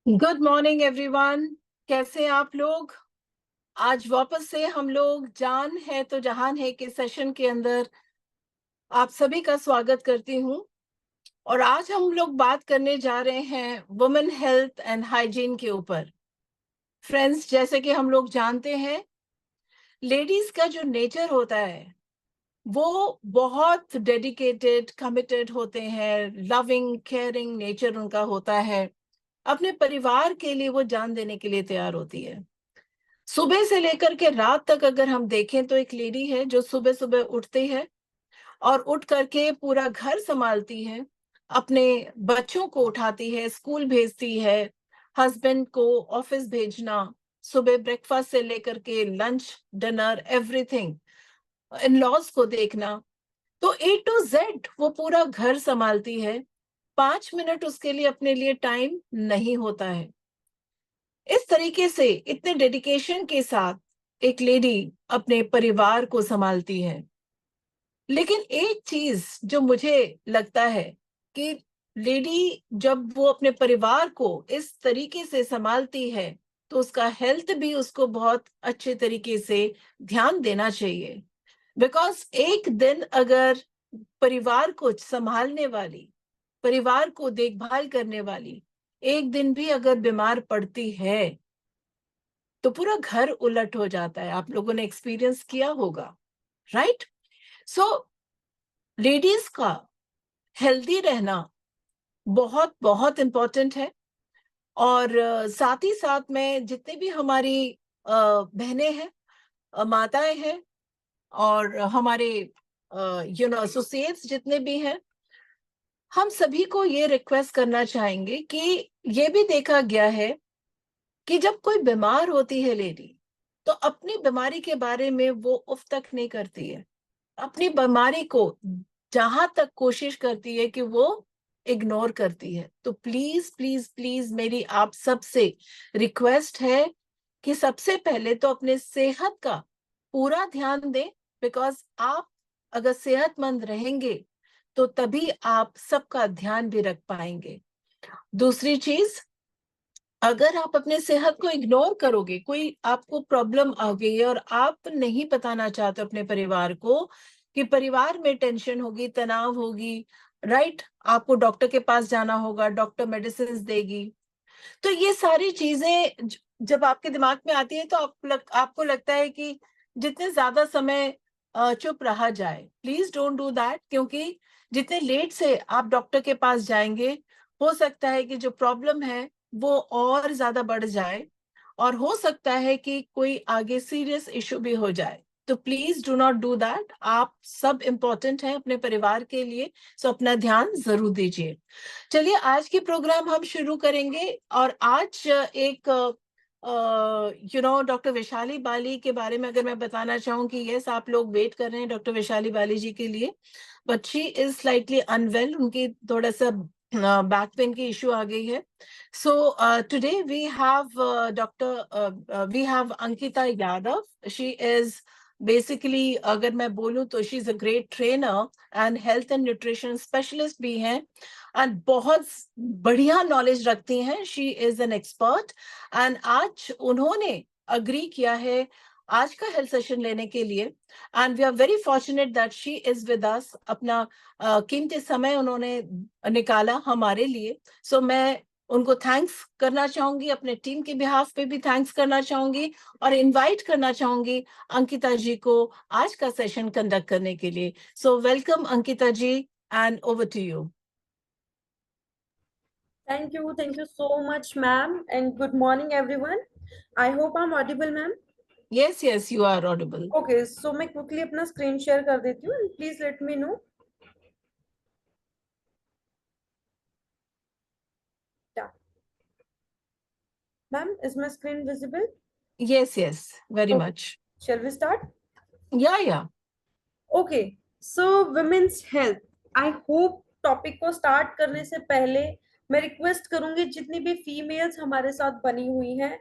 Good morning everyone. कैसे हैं आप लोग? आज वापस से हम लोग जान है तो जहान है के सेशन के अंदर आप सभी का स्वागत करती हूँ। और आज हम लोग बात करने जा रहे हैं वुमेन हेल्थ एंड हाइजीन के ऊपर। फ्रेंड्स, जैसे कि हम लोग जानते हैं, लेडीज का जो नेचर होता है वो बहुत डेडिकेटेड, कमिटेड होते हैं। लविंग, केयरिंग नेचर उनका होता है। अपने परिवार के लिए वो जान देने के लिए तैयार होती है। सुबह से लेकर के रात तक अगर हम देखें तो एक लेडी है जो सुबह सुबह उठती है और उठ करके पूरा घर संभालती है, अपने बच्चों को उठाती है, स्कूल भेजती है, हस्बैंड को ऑफिस भेजना, सुबह ब्रेकफास्ट से लेकर के lunch, dinner, everything, in laws को देखना। तो ए टू जेड वो पूरा घर संभालती है। 5 मिनट उसके लिए अपने लिए टाइम नहीं होता है। इस तरीके से इतने डेडिकेशन के साथ एक लेडी अपने परिवार को संभालती है। लेकिन एक चीज जो मुझे लगता है कि लेडी जब वो अपने परिवार को इस तरीके से संभालती है तो उसका हेल्थ भी उसको बहुत अच्छे तरीके से ध्यान देना चाहिए। बिकॉज एक दिन अगर परिवार को संभालने वाली, परिवार को देखभाल करने वाली एक दिन भी अगर बीमार पड़ती है तो पूरा घर उलट हो जाता है। आप लोगों ने एक्सपीरियंस किया होगा, राइट? सो लेडीज का हेल्दी रहना बहुत बहुत इम्पोर्टेंट है। और साथ ही साथ में जितने भी हमारी बहनें हैं, माताएं हैं, और हमारे एसोसिएट्स जितने भी हैं, हम सभी को ये रिक्वेस्ट करना चाहेंगे कि ये भी देखा गया है कि जब कोई बीमार होती है लेडी तो अपनी बीमारी के बारे में वो उफ तक नहीं करती है। अपनी बीमारी को जहां तक कोशिश करती है कि वो इग्नोर करती है। तो प्लीज प्लीज प्लीज मेरी आप सबसे रिक्वेस्ट है कि सबसे पहले तो अपने सेहत का पूरा ध्यान दें। बिकॉज आप अगर सेहतमंद रहेंगे तो तभी आप सबका ध्यान भी रख पाएंगे। दूसरी चीज, अगर आप अपने सेहत को इग्नोर करोगे, कोई आपको प्रॉब्लम आ गई है और आप नहीं बताना चाहते अपने परिवार को कि परिवार में टेंशन होगी, तनाव होगी, राइट? आपको डॉक्टर के पास जाना होगा, डॉक्टर मेडिसिन देगी। तो ये सारी चीजें जब आपके दिमाग में आती है तो आपको लगता है कि जितने ज्यादा समय चुप रहा जाए, प्लीज डोंट डू दैट। क्योंकि जितने लेट से आप डॉक्टर के पास जाएंगे, हो सकता है कि जो प्रॉब्लम है वो और ज्यादा बढ़ जाए, और हो सकता है कि कोई आगे सीरियस इशू भी हो जाए। तो please do not do that. आप सब इम्पोर्टेंट हैं अपने परिवार के लिए, सो अपना ध्यान जरूर दीजिए। चलिए आज की प्रोग्राम हम शुरू करेंगे। और आज एक डॉक्टर वैशाली बाली के बारे में अगर मैं बताना चाहूँ कि यस, आप लोग वेट कर रहे हैं डॉक्टर वैशाली बाली जी के लिए, but she is slightly unwell. उनकी थोड़ा सा बैक पेन की इश्यू आ गई है। So today we have doctor we have Ankita Yadav. She is basically, अगर मैं बोलूं तो she is a great trainer and health and nutrition specialist भी हैं, एंड बहुत बढ़िया नॉलेज रखती हैं। She is an expert. And आज उन्होंने अग्री किया है आज का हेल्थ सेशन लेने के लिए, and we are very fortunate that she is with us. अपना कीमती समय उन्होंने निकाला हमारे लिए। सो मैं उनको थैंक्स करना चाहूंगी, अपने टीम के बिहाफ पे भी थैंक्स करना चाहूंगी, और इनवाइट करना चाहूंगी अंकिता जी को आज का सेशन कंडक्ट करने के लिए। So welcome Ankita ji, and over to you. Thank you so much, ma'am, and good morning, everyone. I hope I'm audible, ma'am. Yes, yes, you are audible. Okay, so मैं quickly अपना screen share कर देती हूँ, and please let me know. Yeah, ma'am, is my screen visible? Yes, yes, very Okay, much. shall we start? Yeah, yeah. Okay, so women's health. I hope topic को start करने से पहले मैं request करूंगी जितनी भी फीमेल्स हमारे साथ बनी हुई हैं,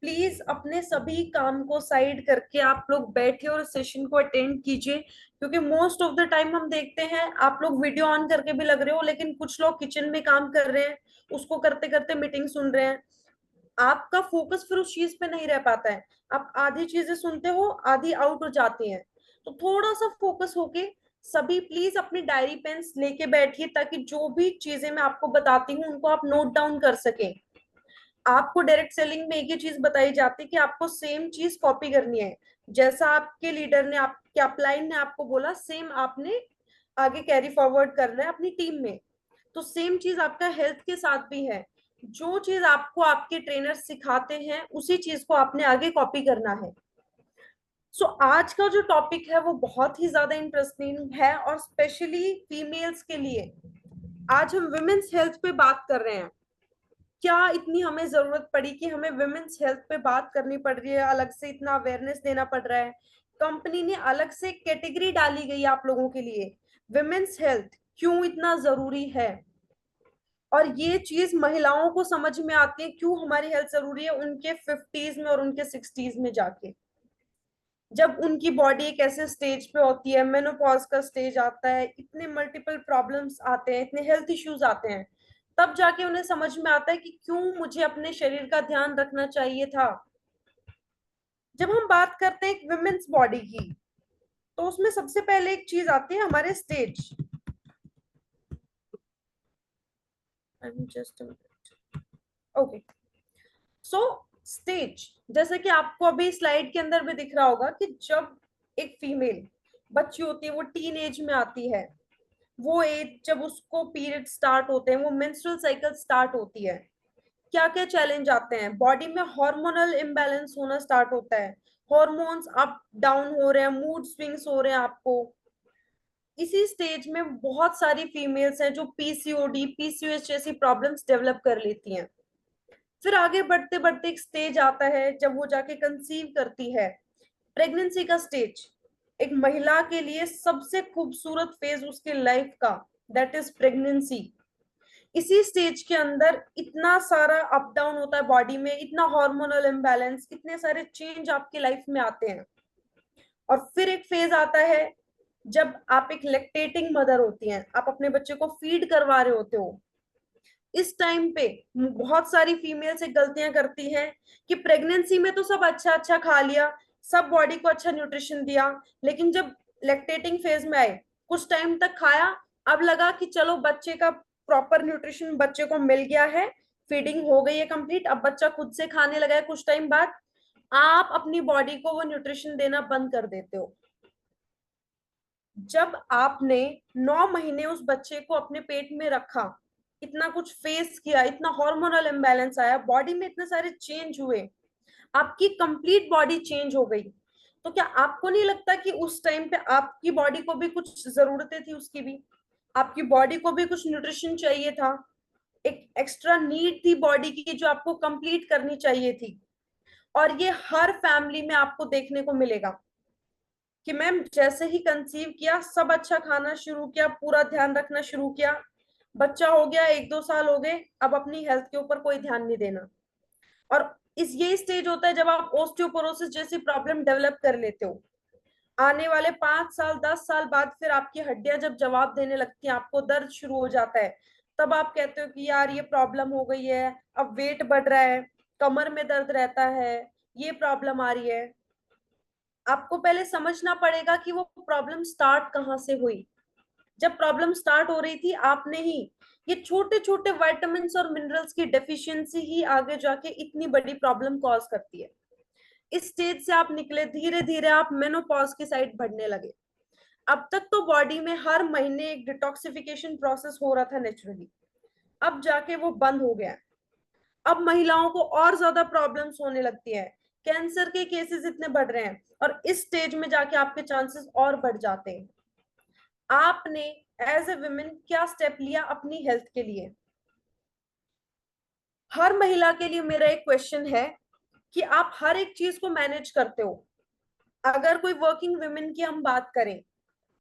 प्लीज अपने सभी काम को साइड करके आप लोग बैठे और सेशन को अटेंड कीजिए। क्योंकि मोस्ट ऑफ द टाइम हम देखते हैं आप लोग वीडियो ऑन करके भी लग रहे हो, लेकिन कुछ लोग किचन में काम कर रहे हैं, उसको करते करते मीटिंग सुन रहे हैं। आपका फोकस फिर उस चीज पे नहीं रह पाता है। आप आधी चीजें सुनते हो, आधी आउट हो जाती हैं। तो थोड़ा सा फोकस होके सभी प्लीज अपनी डायरी पेन्स लेके बैठिए, ताकि जो भी चीजें मैं आपको बताती हूँ उनको आप नोट डाउन कर सकें। आपको डायरेक्ट सेलिंग में एक ही चीज बताई जाती है कि आपको सेम चीज कॉपी करनी है। जैसा आपके लीडर ने, आपके अपलाइन ने आपको बोला, सेम आपने आगे कैरी फॉरवर्ड करना है अपनी टीम में। तो सेम चीज आपका हेल्थ के साथ भी है। जो चीज आपको आपके ट्रेनर सिखाते हैं उसी चीज को आपने आगे कॉपी करना है। सो आज का जो टॉपिक है वो बहुत ही ज्यादा इंटरेस्टिंग है, और स्पेशली फीमेल्स के लिए। आज हम वुमेन्स हेल्थ पे बात कर रहे हैं। क्या इतनी हमें जरूरत पड़ी कि हमें वुमेन्स हेल्थ पे बात करनी पड़ रही है, अलग से इतना अवेयरनेस देना पड़ रहा है। कंपनी ने अलग से कैटेगरी डाली गई आप लोगों के लिए। वुमेन्स हेल्थ क्यों इतना जरूरी है, और ये चीज महिलाओं को समझ में आती है क्यों हमारी हेल्थ जरूरी है उनके 50s में और उनके 60s में जाके, जब उनकी बॉडी एक ऐसे स्टेज पे होती है, मेनोपॉज का स्टेज आता है, इतने मल्टीपल प्रॉब्लम्स आते हैं, इतने हेल्थ इश्यूज आते हैं, तब जाके उन्हें समझ में आता है कि क्यों मुझे अपने शरीर का ध्यान रखना चाहिए था। जब हम बात करते हैं एक वुमेन्स बॉडी की, तो उसमें सबसे पहले एक चीज आती है हमारे stage. Just okay. So stage, जैसे कि आपको अभी स्लाइड के अंदर भी दिख रहा होगा कि जब एक फीमेल बच्ची होती है, वो टीन एज में आती है, वो एज जब उसको पीरियड स्टार्ट होते हैं, वो मेंस्ट्रुअल साइकिल स्टार्ट होती है, क्या क्या चैलेंज आते हैं बॉडी में। हार्मोनल इम्बैलेंस होना स्टार्ट होता है, हॉर्मोन्स अप डाउन हो रहे हैं, मूड स्विंग्स हो रहे हैं आपको। इसी स्टेज में बहुत सारी फीमेल्स हैं जो पीसीओडी, पीसीओएस जैसी प्रॉब्लम्स डेवलप कर लेती हैं। फिर आगे बढ़ते बढ़ते एक स्टेज आता है जब वो जाके कंसीव करती है, प्रेगनेंसी का स्टेज। एक महिला के लिए सबसे खूबसूरत फेज उसके लाइफ का, दैट इज प्रेगनेंसी। इसी स्टेज के अंदर इतना सारा अप डाउन होता है बॉडी में, इतना हार्मोनल इम्बैलेंस, इतने सारे चेंज आपकी लाइफ में आते हैं। और फिर एक फेज आता है जब आप एक लैक्टेटिंग मदर होती हैं, आप अपने बच्चे को फीड करवा रहे होते हो। इस टाइम पे बहुत सारी फीमेल्स एक गलतियां करती हैं कि प्रेगनेंसी में तो सब अच्छा अच्छा खा लिया, सब बॉडी को अच्छा न्यूट्रिशन दिया, लेकिन जब लैक्टेटिंग फेज में आए, कुछ टाइम तक खाया, अब लगा कि चलो बच्चे का प्रॉपर न्यूट्रिशन बच्चे को मिल गया है, फीडिंग हो गई है कंप्लीट, अब बच्चा खुद से खाने लगा है, कुछ टाइम बाद आप अपनी बॉडी को वो न्यूट्रिशन देना बंद कर देते हो। जब आपने 9 महीने उस बच्चे को अपने पेट में रखा, इतना कुछ फेस किया, इतना हार्मोनल इम्बैलेंस आया, बॉडी में इतने सारे चेंज हुए, आपकी कंप्लीट बॉडी चेंज हो गई, तो क्या आपको नहीं लगता कि उस टाइम पे आपकी बॉडी को भी कुछ जरूरतें थी, उसकी भी, आपकी बॉडी को भी कुछ न्यूट्रिशन चाहिए था, एक एक्स्ट्रा नीड थी बॉडी की जो आपको कंप्लीट करनी चाहिए थी। और ये हर फैमिली में आपको देखने को मिलेगा कि मैम जैसे ही कंसीव किया, सब अच्छा खाना शुरू किया, पूरा ध्यान रखना शुरू किया, बच्चा हो गया, 1-2 साल हो गए, अब अपनी हेल्थ के ऊपर कोई ध्यान नहीं देना। और इस ये स्टेज होता है जब आप ओस्टियोपोरोसिस जैसी प्रॉब्लम डेवलप कर लेते हो। आने वाले 5 साल 10 साल बाद फिर आपकी हड्डियां जब जवाब देने लगती हैं, आपको दर्द शुरू हो जाता है, तब आप कहते हो कि यार ये प्रॉब्लम हो गई है, अब वेट बढ़ रहा है, कमर में दर्द रहता है, ये प्रॉब्लम आ रही है। आपको पहले समझना पड़ेगा कि वो प्रॉब्लम स्टार्ट कहाँ से हुई। जब प्रॉब्लम स्टार्ट हो रही थी आपने ही, ये छोटे छोटे विटामिन्स और मिनरल्स की डेफिशिएंसी ही आगे जाके इतनी बड़ी प्रॉब्लम कॉज करती है। इस स्टेज से आप निकले, धीरे धीरे आप मेनोपॉज की साइड बढ़ने लगे। अब तक तो बॉडी में हर महीने एक डिटॉक्सिफिकेशन प्रोसेस हो रहा था नेचुरली, अब जाके वो बंद हो गया। अब महिलाओं को और ज्यादा प्रॉब्लम्स होने लगती है, कैंसर के केसेस इतने बढ़ रहे हैं, और इस स्टेज में जाके आपके चांसेस और बढ़ जाते हैं। आपने एज ए वुमेन क्या स्टेप लिया अपनी हेल्थ के लिए? हर महिला के लिए मेरा एक क्वेश्चन है कि आप हर एक चीज को मैनेज करते हो। अगर कोई वर्किंग वुमेन की हम बात करें,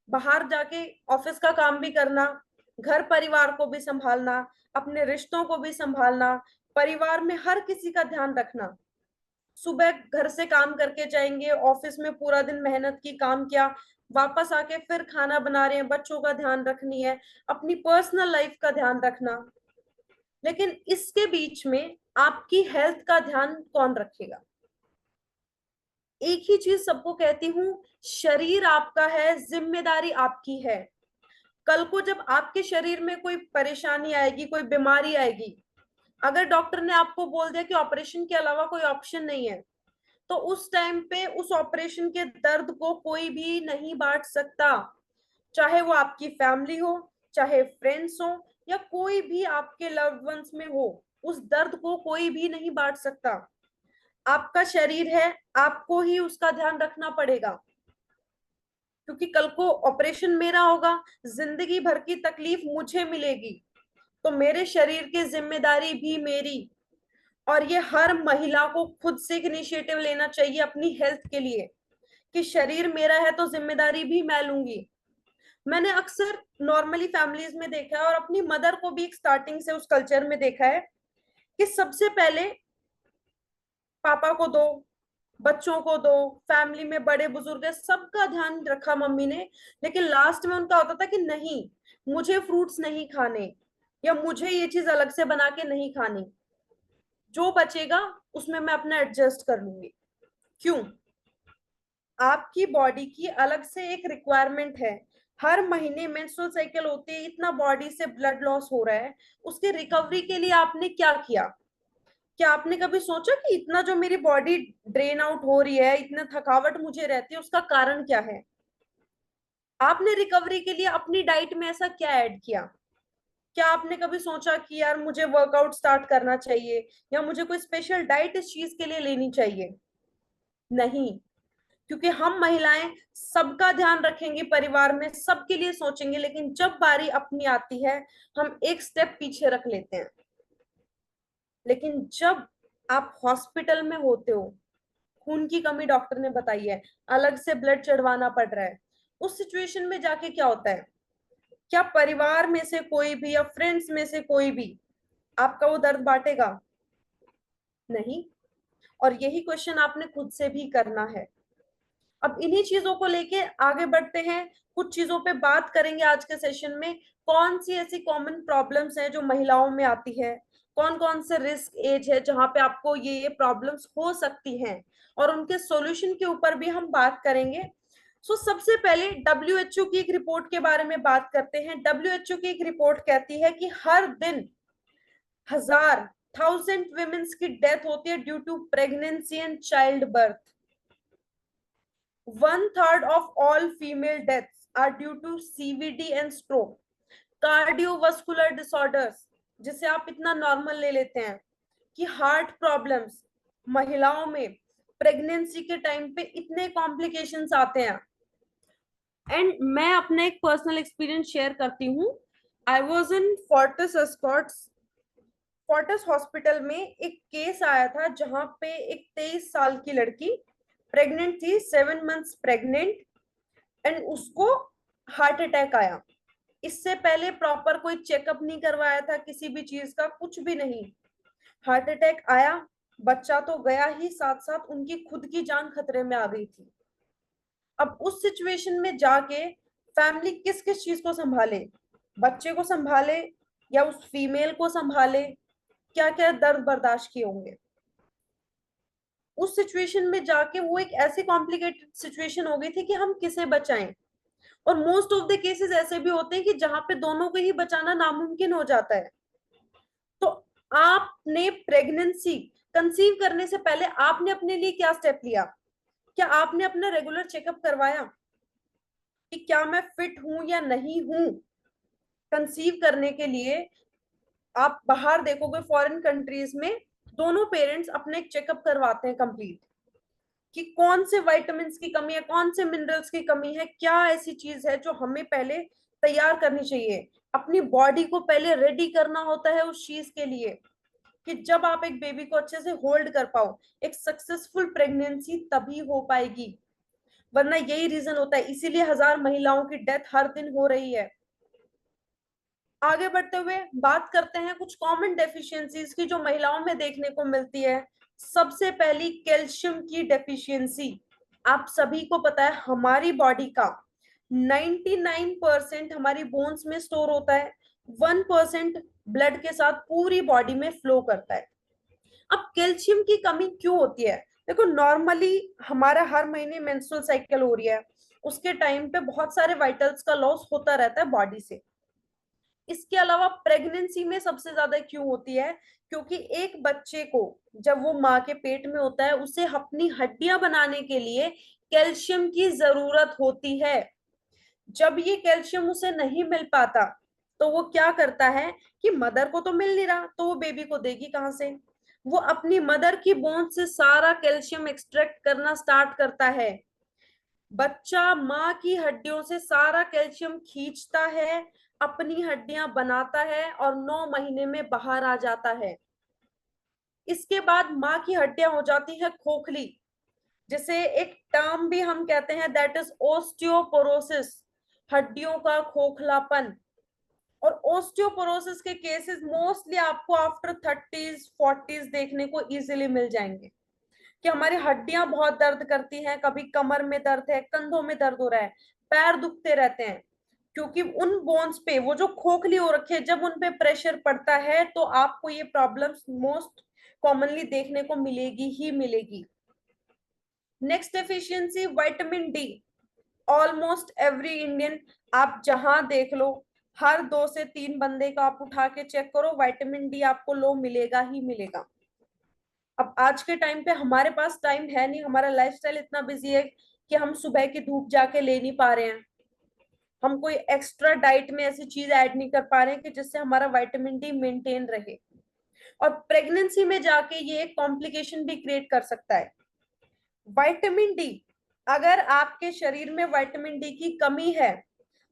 बाहर जाके ऑफिस का काम भी करना, घर परिवार को भी संभालना, अपने रिश्तों को भी संभालना, परिवार में हर किसी का ध्यान रखना, सुबह घर से काम करके जाएंगे, ऑफिस में पूरा दिन मेहनत की, काम किया, वापस आके फिर खाना बना रहे हैं, बच्चों का ध्यान रखनी है, अपनी पर्सनल लाइफ का ध्यान रखना। लेकिन इसके बीच में आपकी हेल्थ का ध्यान कौन रखेगा? एक ही चीज सबको कहती हूँ, शरीर आपका है, जिम्मेदारी आपकी है। कल को जब आपके शरीर में कोई परेशानी आएगी, कोई बीमारी आएगी, अगर डॉक्टर ने आपको बोल दिया कि ऑपरेशन के अलावा कोई ऑप्शन नहीं है, तो उस टाइम पे उस ऑपरेशन के दर्द को कोई भी नहीं बांट सकता। चाहे वो आपकी फैमिली हो, चाहे फ्रेंड्स हो, या कोई भी आपके लव्ड वंस में हो, उस दर्द को कोई भी नहीं बांट सकता। आपका शरीर है, आपको ही उसका ध्यान रखना पड़ेगा, क्योंकि कल को ऑपरेशन मेरा होगा, जिंदगी भर की तकलीफ मुझे मिलेगी, तो मेरे शरीर की जिम्मेदारी भी मेरी। और ये हर महिला को खुद से एक इनिशिएटिव लेना चाहिए अपनी हेल्थ के लिए, कि शरीर मेरा है तो जिम्मेदारी भी मैं लूंगी। मैंने अक्सर नॉर्मली फैमिलीज में देखा है, और अपनी मदर को भी स्टार्टिंग से उस कल्चर में देखा है, कि सबसे पहले पापा को दो, बच्चों को दो, फैमिली में बड़े बुजुर्ग है, सबका ध्यान रखा मम्मी ने। लेकिन लास्ट में उनका होता था कि नहीं, मुझे फ्रूट्स नहीं खाने, या मुझे ये चीज अलग से बना के नहीं खानी, जो बचेगा उसमें मैं अपना एडजस्ट कर लूंगी। क्यों? आपकी बॉडी की अलग से एक रिक्वायरमेंट है। हर महीने मेंस्ट्रुअल साइकिल होती है, इतना बॉडी से ब्लड लॉस हो रहा है, उसके रिकवरी के लिए आपने क्या किया? क्या आपने कभी सोचा कि इतना जो मेरी बॉडी ड्रेन आउट हो रही है, इतना थकावट मुझे रहती है, उसका कारण क्या है? आपने रिकवरी के लिए अपनी डाइट में ऐसा क्या ऐड किया? क्या आपने कभी सोचा कि यार मुझे वर्कआउट स्टार्ट करना चाहिए, या मुझे कोई स्पेशल डाइट इस चीज के लिए लेनी चाहिए? नहीं। क्योंकि हम महिलाएं सबका ध्यान रखेंगे, परिवार में सबके लिए सोचेंगे, लेकिन जब बारी अपनी आती है, हम एक स्टेप पीछे रख लेते हैं। लेकिन जब आप हॉस्पिटल में होते हो, खून की कमी डॉक्टर ने बताई है, अलग से ब्लड चढ़वाना पड़ रहा है, उस सिचुएशन में जाके क्या होता है? क्या परिवार में से कोई भी या फ्रेंड्स में से कोई भी आपका वो दर्द बांटेगा? नहीं। और यही क्वेश्चन आपने खुद से भी करना है। अब इन्हीं चीजों को लेके आगे बढ़ते हैं, कुछ चीजों पे बात करेंगे आज के सेशन में। कौन सी ऐसी कॉमन प्रॉब्लम्स हैं जो महिलाओं में आती है, कौन कौन से रिस्क एज है जहां पे आपको ये प्रॉब्लम्स हो सकती हैं, और उनके सॉल्यूशन के ऊपर भी हम बात करेंगे। सबसे पहले डब्ल्यूएचओ की एक रिपोर्ट के बारे में बात करते हैं। डब्ल्यूएचओ की एक रिपोर्ट कहती है कि हर दिन 1000 वुमेन्स की डेथ होती है due to pregnancy and child birth. 1/3 of all female deaths are due to CVD and stroke, cardiovascular disorders, जिसे आप इतना नॉर्मल ले लेते हैं कि हार्ट प्रॉब्लम्स, महिलाओं में प्रेगनेंसी के टाइम पे इतने कॉम्प्लिकेशंस आते हैं। एंड मैं अपना एक पर्सनल एक्सपीरियंस शेयर करती हूँ। I was in Fortis Escorts. Fortis hospital में एक केस आया था जहां पे एक 23 साल की लड़की प्रेग्नेंट थी, 7 मंथ्स प्रेग्नेंट, एंड उसको हार्ट अटैक आया। इससे पहले प्रॉपर कोई चेकअप नहीं करवाया था, किसी भी चीज का कुछ भी नहीं। हार्ट अटैक आया, बच्चा तो गया ही, साथ साथ उनकी खुद की जान खतरे में आ गई थी। अब उस सिचुएशन में जाके फैमिली किस किस चीज को संभाले? बच्चे को संभाले या उस फीमेल को संभाले? क्या क्या दर्द बर्दाश्त किए होंगे उस सिचुएशन में जाके। वो एक ऐसी कॉम्प्लिकेटेड सिचुएशन हो गई थी कि हम किसे बचाएं। और मोस्ट ऑफ द केसेस ऐसे भी होते हैं कि जहां पे दोनों को ही बचाना नामुमकिन हो जाता है। तो आपने प्रेगनेंसी कंसीव करने से पहले आपने अपने लिए क्या स्टेप लिया? क्या आपने अपना रेगुलर चेकअप करवाया कि क्या मैं फिट हूं या नहीं हूं कंसीव करने के लिए? आप बाहर देखोगे फॉरेन कंट्रीज में दोनों पेरेंट्स अपने एक चेकअप करवाते हैं कंप्लीट, कि कौन से विटामिन की कमी है, कौन से मिनरल्स की कमी है, क्या ऐसी चीज है जो हमें पहले तैयार करनी चाहिए। अपनी बॉडी को पहले रेडी करना होता है उस चीज के लिए, कि जब आप एक बेबी को अच्छे से होल्ड कर पाओ, एक सक्सेसफुल प्रेगनेंसी तभी हो पाएगी। वरना यही रीजन होता है, इसीलिए 1000 महिलाओं की डेथ हर दिन हो रही है। आगे बढ़ते हुए बात करते हैं कुछ कॉमन डेफिशिएंसीज की जो महिलाओं में देखने को मिलती है। सबसे पहली, कैल्शियम की डेफिशिएंसी। आप सभी को पता है हमारी बॉडी का 99% हमारी बोन्स में स्टोर होता है, 1% ब्लड के साथ पूरी बॉडी में फ्लो करता है। अब कैल्शियम की कमी क्यों होती है? देखो, नॉर्मली हमारा हर महीने मेंस्ट्रुअल साइकिल हो रही है, उसके टाइम पे बहुत सारे वाइटल्स का लॉस होता रहता है बॉडी से। इसके अलावा प्रेगनेंसी में सबसे ज्यादा क्यों होती है? क्योंकि एक बच्चे को जब वो माँ के पेट में होता है, उसे अपनी हड्डियां बनाने के लिए कैल्शियम की जरूरत होती है। जब ये कैल्शियम उसे नहीं मिल पाता, तो वो क्या करता है कि मदर को तो मिल नहीं रहा, तो वो बेबी को देगी कहां से? वो अपनी मदर की बोन से सारा कैल्शियम एक्सट्रैक्ट करना स्टार्ट करता है। बच्चा माँ की हड्डियों से सारा कैल्शियम खींचता है, अपनी हड्डियां बनाता है और 9 महीने में बाहर आ जाता है। इसके बाद माँ की हड्डियां हो जाती है खोखली, जिसे एक टर्म भी हम कहते हैं, दैट इज ओस्टियोपोरोसिस, हड्डियों का खोखलापन। और ओस्टियोपोरोसिस के केसेस मोस्टली आपको आफ्टर 30s 40s देखने को इजीली मिल जाएंगे, कि हमारी हड्डियां बहुत दर्द करती हैं, कभी कमर में दर्द है, कंधों में दर्द हो रहा है, पैर दुखते रहते हैं, क्योंकि उन बोन्स पे वो जो खोखली हो रखी है, जब उन पे प्रेशर पड़ता है तो आपको ये प्रॉब्लम्स मोस्ट कॉमनली देखने को मिलेगी ही मिलेगी। Next deficiency, vitamin D. Almost every Indian, आप जहां देख लो, हर 2 से 3 बंदे का आप उठा के चेक करो, विटामिन डी आपको लो मिलेगा ही मिलेगा। अब आज के टाइम पे हमारे पास टाइम है नहीं, हमारा लाइफस्टाइल इतना बिजी है कि हम सुबह की धूप जाके ले नहीं पा रहे हैं, हम कोई एक्स्ट्रा डाइट में ऐसी चीज ऐड नहीं कर पा रहे हैं कि जिससे हमारा विटामिन डी मेंटेन रहे। और प्रेगनेंसी में जाके ये एक कॉम्प्लिकेशन भी क्रिएट कर सकता है। विटामिन डी, अगर आपके शरीर में विटामिन डी की कमी है,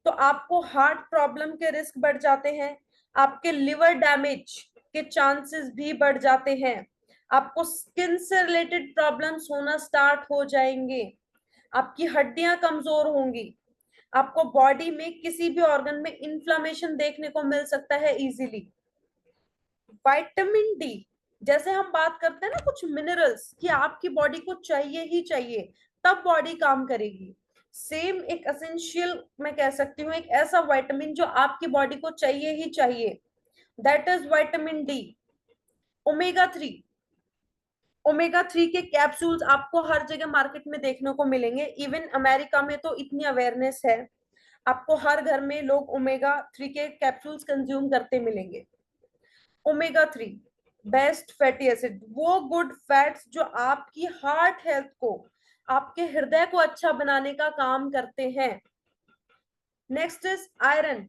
तो आपको हार्ट प्रॉब्लम के रिस्क बढ़ जाते हैं, आपके लिवर डैमेज के चांसेस भी बढ़ जाते हैं, आपको स्किन से रिलेटेड प्रॉब्लम्स होना स्टार्ट हो जाएंगे, आपकी हड्डियां कमजोर होंगी, आपको बॉडी में किसी भी ऑर्गन में इन्फ्लामेशन देखने को मिल सकता है इजीली। विटामिन डी, जैसे हम बात करते हैं ना कुछ मिनरल्स कि आपकी बॉडी को चाहिए ही चाहिए तब बॉडी काम करेगी, सेम एक एसेंशियल मैं कह सकती हूँ, एक ऐसा विटामिन जो आपकी बॉडी को चाहिए ही चाहिए, that is vitamin D. Omega 3, omega 3 के कैप्सूल्स आपको हर जगह मार्केट में देखने को मिलेंगे, इवन अमेरिका में तो इतनी अवेयरनेस है, आपको हर घर में लोग ओमेगा 3 के कैप्सूल्स कंज्यूम करते मिलेंगे। ओमेगा 3 बेस्ट फैटी एसिड, वो गुड फैट्स जो आपकी हार्ट हेल्थ को, आपके हृदय को अच्छा बनाने का काम करते हैं। Next is iron.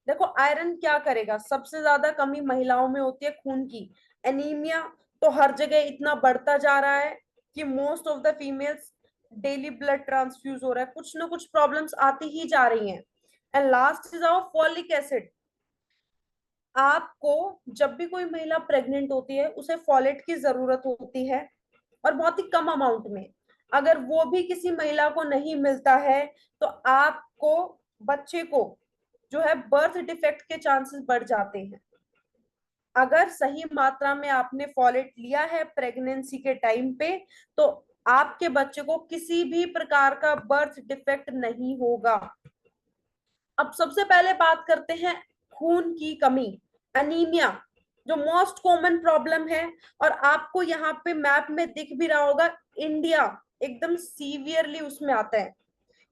देखो आयरन क्या करेगा, सबसे ज्यादा कमी महिलाओं में होती है खून की, एनीमिया तो हर जगह इतना बढ़ता जा रहा है कि most of the females daily blood transfuse हो रहा है, कुछ ना कुछ प्रॉब्लम्स आती ही जा रही हैं। And last is our folic acid. आपको जब भी कोई महिला प्रेग्नेंट होती है, उसे फॉलेट की जरूरत होती है, और बहुत ही कम अमाउंट में। अगर वो भी किसी महिला को नहीं मिलता है, तो आपको बच्चे को जो है बर्थ डिफेक्ट के चांसेस बढ़ जाते हैं। अगर सही मात्रा में आपने फॉलेट लिया है प्रेगनेंसी के टाइम पे, तो आपके बच्चे को किसी भी प्रकार का बर्थ डिफेक्ट नहीं होगा। अब सबसे पहले बात करते हैं खून की कमी, अनीमिया, जो मोस्ट कॉमन प्रॉब्लम है। और आपको यहाँ पे मैप में दिख भी रहा होगा, इंडिया एकदम सीवियरली उसमें आता है,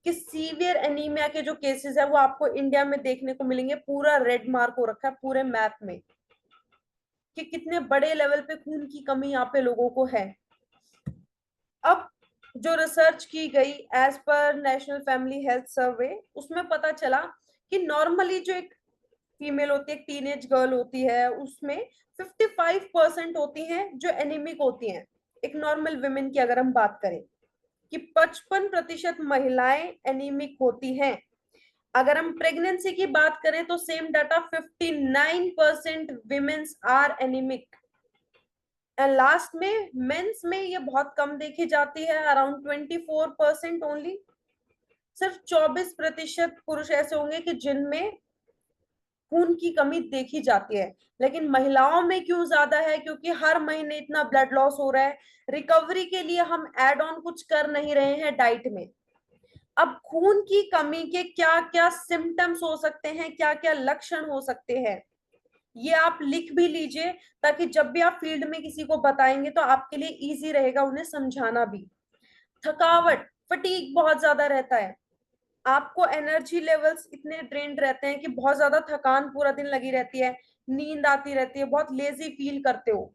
कि सीवियर एनीमिया के जो केसेस है वो आपको इंडिया में देखने को मिलेंगे, पूरा रेड मार्क हो रखा है पूरे मैप में, कि कितने बड़े लेवल पे खून की कमी यहाँ पे लोगों को है। अब जो रिसर्च की गई as per national family health survey, उसमें पता चला कि नॉर्मली जो एक फीमेल होती है, एक टीनेज गर्ल होती है, उसमें 55% होती हैं जो एनीमिक होती हैं। एक नॉर्मल विमेन की अगर हम बात करें, कि 55% महिलाएं एनीमिक होती हैं। अगर हम प्रेगनेंसी की बात करें तो same data 59% womens are anaemic. And last में मेंस में ये बहुत कम देखी जाती है, अराउंड 24% ओनली। सिर्फ 24% पुरुष ऐसे होंगे कि जिनमें खून की कमी देखी जाती है। लेकिन महिलाओं में क्यों ज्यादा है? क्योंकि हर महीने इतना ब्लड लॉस हो रहा है, रिकवरी के लिए हम एड ऑन कुछ कर नहीं रहे हैं डाइट में। अब खून की कमी के क्या क्या सिम्टम्स हो सकते हैं, क्या क्या लक्षण हो सकते हैं, ये आप लिख भी लीजिए, ताकि जब भी आप फील्ड में किसी को बताएंगे तो आपके लिए इजी रहेगा उन्हें समझाना भी। थकावट, फटीग बहुत ज्यादा रहता है, आपको एनर्जी लेवल्स इतने ड्रेन्ड रहते हैं कि बहुत ज्यादा थकान पूरा दिन लगी रहती है, नींद आती रहती है, बहुत लेजी फील करते हो।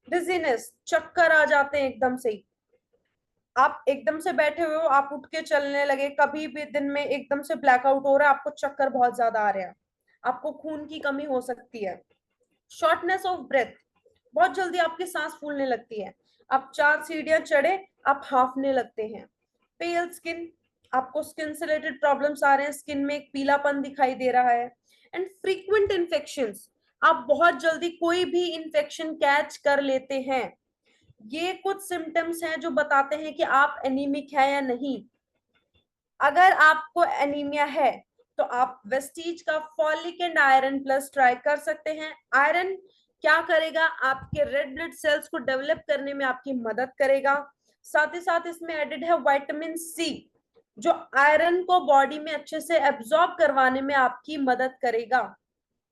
डिजीनेस, चक्कर आ जाते हैं एकदम से ही, आप एकदम से बैठे हुए हो, आप उठ के चलने लगे, कभी भी दिन में एकदम से ब्लैकआउट हो रहा है, आपको चक्कर बहुत ज्यादा आ रहा है, आपको खून की कमी हो सकती है। शॉर्टनेस ऑफ ब्रेथ, बहुत जल्दी आपकी सांस फूलने लगती है, आप 4 सीढ़ियां चढ़े आप हांफने लगते हैं। पेल स्किन, आपको स्किन से रिलेटेड प्रॉब्लम्स आ रहे हैं, स्किन में एक पीलापन दिखाई दे रहा है। एंड फ्रीक्वेंट इन्फेक्शंस, आप बहुत जल्दी कोई भी इन्फेक्शन कैच कर लेते हैं। ये कुछ सिम्टम्स हैं जो बताते हैं कि आप एनीमिक है या नहीं। अगर आपको एनीमिया है तो आप वेस्टीज का folic and iron plus try कर सकते हैं। आयरन क्या करेगा, आपके रेड ब्लड सेल्स को डेवलप करने में आपकी मदद करेगा। साथ ही साथ इसमें एडेड है विटामिन सी, जो आयरन को बॉडी में अच्छे से एब्जॉर्ब करवाने में आपकी मदद करेगा।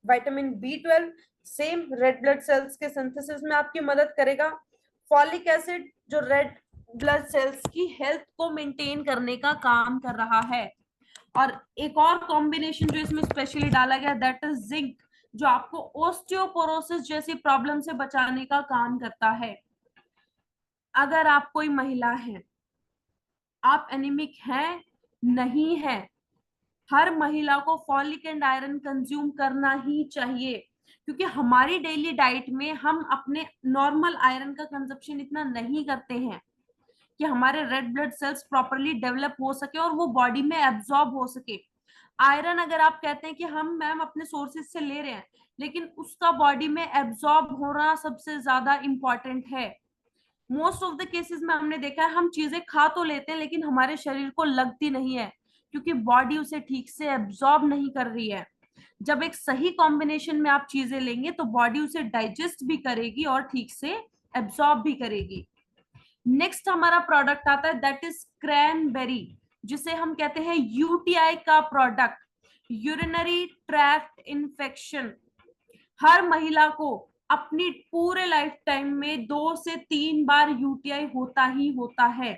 Vitamin B12 same red blood cells के सिंथेसिस में आपकी मदद करेगा। फॉलिक एसिड जो रेड ब्लड सेल्स की हेल्थ को मेंटेन करने का काम कर रहा है। और एक और कॉम्बिनेशन जो इसमें स्पेशली डाला गया, दैट इज जिंक, जो आपको ओस्टियोपोरोसिस जैसी प्रॉब्लम से बचाने का काम करता है। अगर आप कोई महिला है, आप एनीमिक हैं नहीं है, हर महिला को फॉलिक एंड आयरन कंज्यूम करना ही चाहिए, क्योंकि हमारी डेली डाइट में हम अपने नॉर्मल आयरन का कंजप्शन इतना नहीं करते हैं कि हमारे red blood cells properly develop हो सके और वो बॉडी में एब्जॉर्ब हो सके। आयरन अगर आप कहते हैं कि हम मैम अपने सोर्सेज से ले रहे हैं, लेकिन उसका बॉडी में एब्जॉर्ब होना सबसे ज्यादा इंपॉर्टेंट है। मोस्ट ऑफ द केसेस में हमने देखा है हम चीजें खा तो लेते हैं लेकिन हमारे शरीर को लगती नहीं है, क्योंकि बॉडी उसे ठीक से एब्जॉर्ब नहीं कर रही है। जब एक सही कॉम्बिनेशन में आप चीजें लेंगे तो बॉडी उसे डाइजेस्ट भी करेगी और ठीक से एब्जॉर्ब भी करेगी। नेक्स्ट हमारा प्रोडक्ट आता है, दैट इज क्रैनबेरी, जिसे हम कहते हैं यूटीआई का प्रोडक्ट, यूरिनरी ट्रैक्ट इन्फेक्शन। हर महिला को अपनी पूरे लाइफ टाइम में 2 से 3 बार यूटीआई होता ही होता है,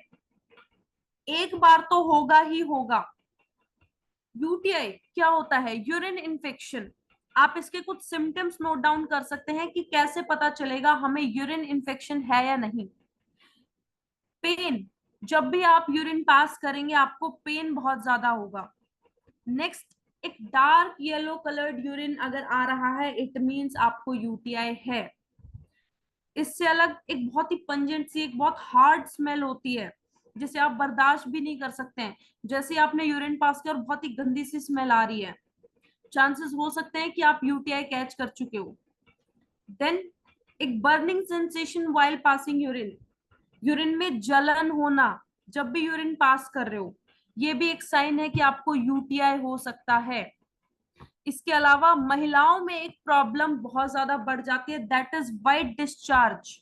एक बार तो होगा ही होगा। यूटीआई क्या होता है? Urine infection. आप इसके कुछ सिम्टम्स नोट डाउन कर सकते हैं कि कैसे पता चलेगा हमें यूरिन इन्फेक्शन है या नहीं। पेन, जब भी आप यूरिन पास करेंगे आपको पेन बहुत ज्यादा होगा। नेक्स्ट, एक डार्क येलो कलर्ड यूरिन अगर आ रहा है, इट मींस आपको यूटीआई है। इससे अलग एक बहुत ही पंजेंट सी, एक बहुत हार्ड स्मेल होती है जिसे आप बर्दाश्त भी नहीं कर सकते हैं। जैसे आपने यूरिन पास किया और बहुत ही गंदी सी स्मेल आ रही है, चांसेस हो सकते हैं कि आप यूटीआई कैच कर चुके हो। देन एक burning sensation while passing urine, urine में जलन होना जब भी यूरिन पास कर रहे हो, ये भी एक साइन है कि आपको यूटीआई हो सकता है। इसके अलावा महिलाओं में एक प्रॉब्लम बहुत ज्यादा बढ़ जाती है, दैट इज वाइट डिस्चार्ज।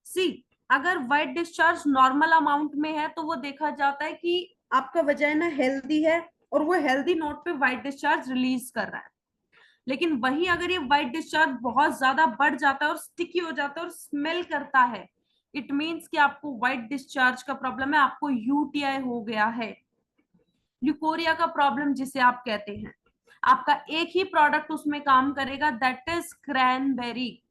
सी, अगर वाइट डिस्चार्ज नॉर्मल अमाउंट में है तो वो देखा जाता है कि आपका वजाइना हेल्दी है और वो हेल्दी नोट पे वाइट डिस्चार्ज रिलीज कर रहा है। लेकिन वहीं अगर ये वाइट डिस्चार्ज बहुत ज्यादा बढ़ जाता है और स्टिकी हो जाता है और स्मेल करता है, इट मीन्स कि आपको वाइट डिस्चार्ज का प्रॉब्लम है, आपको यूटीआई हो गया है। ल्यूकोरिया का प्रॉब्लम जिसे आप कहते हैं, आपका एक ही प्रोडक्ट उसमें काम करेगा, दैट इज क्रैनबेरी।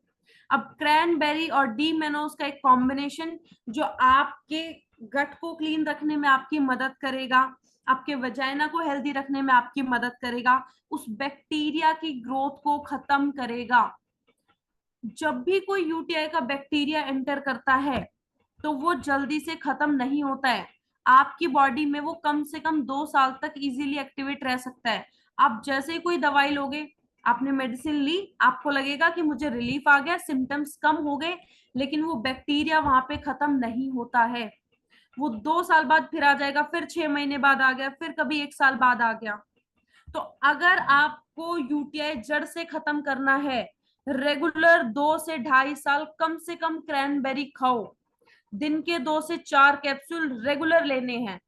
अब क्रैनबेरी और डी मेनोज का एक कॉम्बिनेशन जो आपके गट को क्लीन रखने में आपकी मदद करेगा, आपके वजाइना को हेल्दी रखने में आपकी मदद करेगा, उस बैक्टीरिया की ग्रोथ को खत्म करेगा। जब भी कोई यूटीआई का बैक्टीरिया एंटर करता है तो वो जल्दी से खत्म नहीं होता है, आपकी बॉडी में वो कम से कम 2 साल तक इजीली एक्टिवेट रह सकता है। आप जैसे ही कोई दवाई लोगे, आपने मेडिसिन ली, आपको लगेगा कि मुझे रिलीफ आ गया, सिम्टम्स कम हो गए, लेकिन वो बैक्टीरिया वहां पे खत्म नहीं होता है। वो 2 साल बाद फिर आ जाएगा, फिर 6 महीने बाद आ गया, फिर कभी 1 साल बाद आ गया। तो अगर आपको यूटीआई जड़ से खत्म करना है, रेगुलर 2 से 2.5 साल कम से कम क्रैनबेरी खाओ, दिन के 2 से 4 कैप्सूल रेगुलर लेने हैं।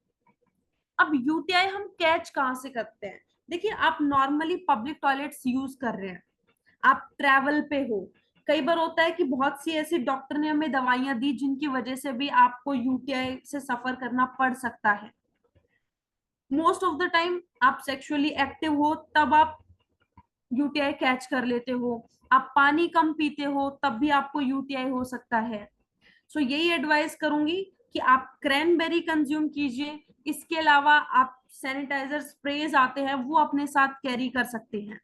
अब यूटीआई हम कैच कहां से करते हैं? देखिए, आप नॉर्मली पब्लिक टॉयलेट्स यूज कर रहे हैं, आप ट्रैवल पे हो, कई बार होता है कि बहुत सी ऐसी डॉक्टर ने हमें दवाइयां दी जिनकी वजह से भी आपको यूटीआई से सफर करना पड़ सकता है। मोस्ट ऑफ द टाइम आप सेक्सुअली एक्टिव हो तब आप यूटीआई कैच कर लेते हो, आप पानी कम पीते हो तब भी आपको यूटीआई हो सकता है। सो यही एडवाइस करूंगी कि आप क्रैनबेरी कंज्यूम कीजिए। इसके अलावा आप सैनिटाइजर स्प्रेज आते हैं वो अपने साथ कैरी कर सकते हैं।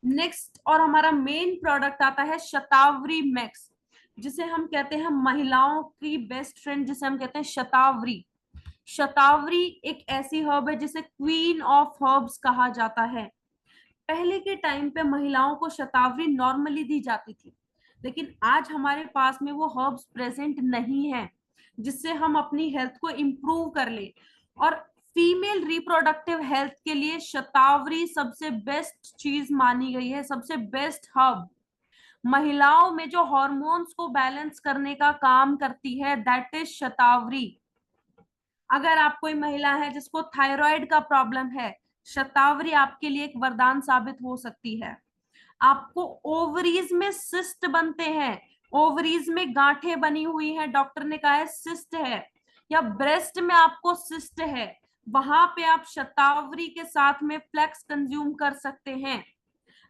नेक्स्ट और हमारा मेन प्रोडक्ट आता है शतावरी मैक्स, जिसे हम कहते हैं महिलाओं की बेस्ट फ्रेंड, जिसे हम कहते हैं शतावरी। शतावरी एक ऐसी हर्ब है जिसे क्वीन ऑफ हर्ब्स कहा जाता है। पहले के टाइम पे महिलाओं को शतावरी नॉर्मली दी जाती थी, लेकिन आज हमारे पास में वो हर्ब्स प्रेजेंट नहीं है जिससे हम अपनी हेल्थ को इम्प्रूव कर ले। और फीमेल रिप्रोडक्टिव हेल्थ के लिए शतावरी सबसे बेस्ट चीज मानी गई है, सबसे बेस्ट हर्ब। महिलाओं में जो हॉर्मोन्स को बैलेंस करने का काम करती है, दैट इज शतावरी। अगर आप कोई महिला है जिसको थायराइड का प्रॉब्लम है, शतावरी आपके लिए एक वरदान साबित हो सकती है। आपको ओवरीज में सिस्ट बनते हैं, ओवरीज में गांठें बनी हुई हैं, डॉक्टर ने कहा है सिस्ट है, या ब्रेस्ट में आपको सिस्ट है, वहां पे आप शतावरी के साथ में फ्लेक्स कंज्यूम कर सकते हैं।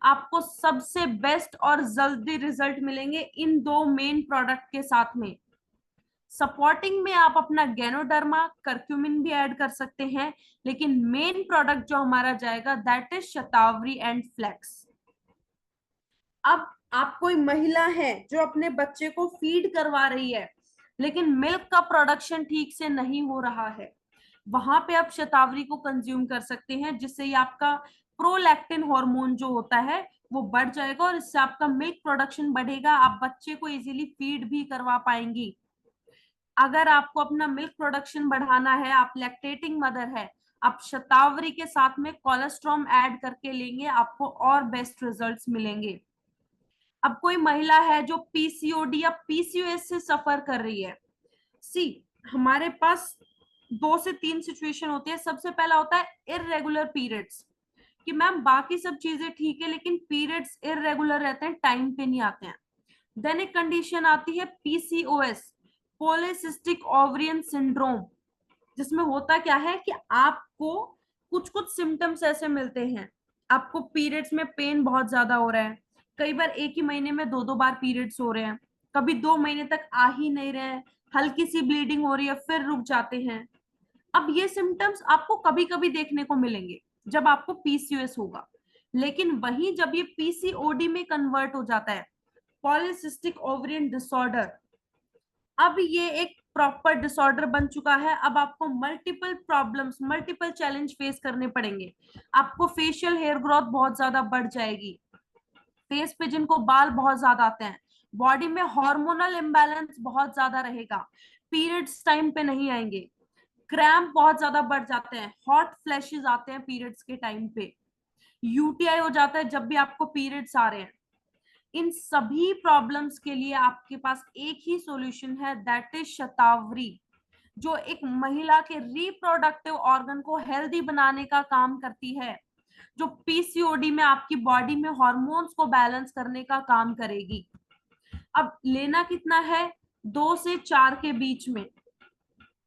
आपको सबसे बेस्ट और जल्दी रिजल्ट मिलेंगे इन दो मेन प्रोडक्ट के साथ में। सपोर्टिंग में आप अपना गैनोडर्मा करक्यूमिन भी ऐड कर सकते हैं, लेकिन मेन प्रोडक्ट जो हमारा जाएगा that is shatavari and flax. अब आप कोई महिला है जो अपने बच्चे को फीड करवा रही है लेकिन मिल्क का प्रोडक्शन ठीक से नहीं हो रहा है, वहां पे आप शतावरी को कंज्यूम कर सकते हैं, जिससे ये आपका प्रोलैक्टिन हार्मोन जो होता है वो बढ़ जाएगा और इससे आपका मिल्क प्रोडक्शन बढ़ेगा, आप बच्चे को इजीली फीड भी करवा पाएंगी। अगर आपको अपना मिल्क प्रोडक्शन बढ़ाना है, आप लैक्टेटिंग मदर है, आप शतावरी के साथ में कोलेस्ट्रॉम ऐड करके लेंगे, आपको और बेस्ट रिजल्ट्स मिलेंगे। अब कोई महिला है जो पीसीओडी या पीसीओएस से सफर कर रही है, सी हमारे पास 2 से 3 सिचुएशन होती है। सबसे पहला होता है इररेगुलर पीरियड्स, कि मैम बाकी सब चीजें ठीक है लेकिन पीरियड्स इररेगुलर रहते हैं, टाइम पे नहीं आते हैं। देन एक कंडीशन आती है पीसीओएस, पॉलीसिस्टिक ओवरियन सिंड्रोम, जिसमें होता क्या है कि आपको कुछ कुछ सिम्टम्स ऐसे मिलते हैं, आपको पीरियड्स में पेन बहुत ज्यादा हो रहा है, कई बार एक ही महीने में 2 2 बार पीरियड्स हो रहे हैं, कभी 2 महीने तक आ ही नहीं रहे हैं, हल्की सी ब्लीडिंग हो रही है फिर रुक जाते हैं। अब ये सिम्टम्स आपको कभी कभी देखने को मिलेंगे जब आपको पीसीओएस होगा, लेकिन वहीं जब ये पीसीओडी में कन्वर्ट हो जाता है, पॉलीसिस्टिक ओवरियन डिसऑर्डर, अब ये एक प्रॉपर डिसऑर्डर बन चुका है। अब आपको multiple problems, multiple challenge face करने पड़ेंगे। आपको फेशियल हेयर ग्रोथ बहुत ज्यादा बढ़ जाएगी, फेस पे जिनको बाल बहुत ज्यादा आते हैं, बॉडी में हार्मोनल इम्बैलेंस बहुत ज्यादा रहेगा, पीरियड्स टाइम पे नहीं आएंगे, क्रैम्प बहुत ज्यादा बढ़ जाते हैं, हॉट फ्लैशेस आते हैं पीरियड्स के टाइम पे, यूटीआई हो जाता है जब भी आपको पीरियड्स आ रहे हैं। इन सभी प्रॉब्लम्स के लिए आपके पास एक ही सॉल्यूशन है, दैट इज शतावरी, जो एक महिला के रिप्रोडक्टिव ऑर्गन को हेल्दी बनाने का काम करती है, जो पीसीओडी में आपकी बॉडी में हॉर्मोन्स को बैलेंस करने का काम करेगी। अब लेना कितना है, 2 से 4 के बीच में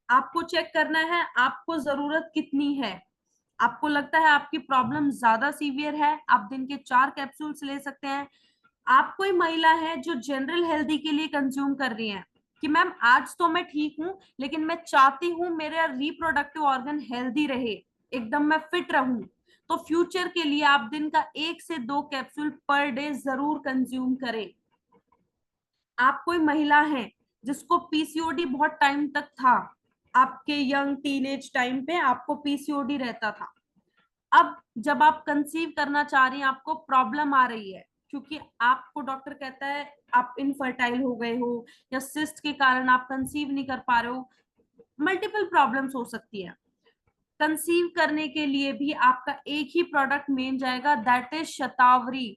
आपको चेक करना है आपको जरूरत कितनी है। आपको लगता है आपकी प्रॉब्लम ज्यादा सीवियर है, आप दिन के 4 कैप्सूल्स ले सकते हैं। आप कोई महिला है जो जनरल हेल्दी के लिए कंज्यूम कर रही है कि मैम आज तो मैं ठीक हूं लेकिन मैं चाहती हूं मेरा रिप्रोडक्टिव ऑर्गन हेल्दी रहे, एकदम मैं फिट रहूं, तो फ्यूचर के लिए आप दिन का 1 से 2 कैप्सूल पर डे जरूर कंज्यूम करें। आप कोई महिला है जिसको पीसीओडी बहुत टाइम तक था, आपके यंग टीनेज टाइम पे आपको पीसीओडी रहता था, अब जब आप कंसीव करना चाह रही हैं आपको प्रॉब्लम आ रही है क्योंकि आपको डॉक्टर कहता है आप इनफर्टाइल हो गए हो या सिस्ट के कारण आप कंसीव नहीं कर पा रहे हो, मल्टीपल प्रॉब्लम्स हो सकती है। कंसीव करने के लिए भी आपका एक ही प्रोडक्ट मेन जाएगा, दैट इज शतावरी।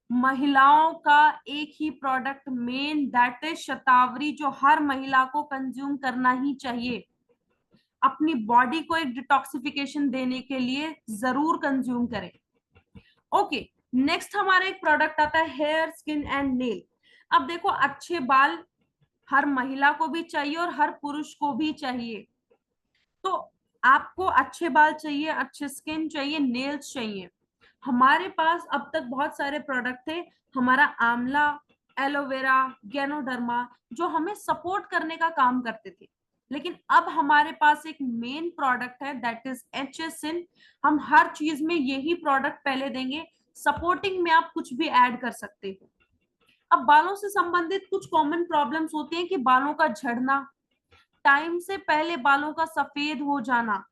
महिलाओं का एक ही प्रोडक्ट मेन, दैट इज शतावरी, जो हर महिला को कंज्यूम करना ही चाहिए। अपनी बॉडी को एक डिटॉक्सिफिकेशन देने के लिए जरूर कंज्यूम करें। ओके, नेक्स्ट हमारा एक प्रोडक्ट आता है हेयर स्किन एंड नेल। अब देखो, अच्छे बाल हर महिला को भी चाहिए और हर पुरुष को भी चाहिए। तो आपको अच्छे बाल चाहिए, अच्छे स्किन चाहिए, नेल्स चाहिए। हमारे पास अब तक बहुत सारे प्रोडक्ट थे, हमारा आंवला, एलोवेरा, गैनोडर्मा, जो हमें सपोर्ट करने का काम करते थे। लेकिन अब हमारे पास एक मेन प्रोडक्ट है, दैट इज HSN। हम हर चीज में यही प्रोडक्ट पहले देंगे, सपोर्टिंग में आप कुछ भी ऐड कर सकते हो। अब बालों से संबंधित कुछ कॉमन प्रॉब्लम्स होती हैं कि बालों का झड़ना, टाइम से पहले बालों का सफेद हो जाना,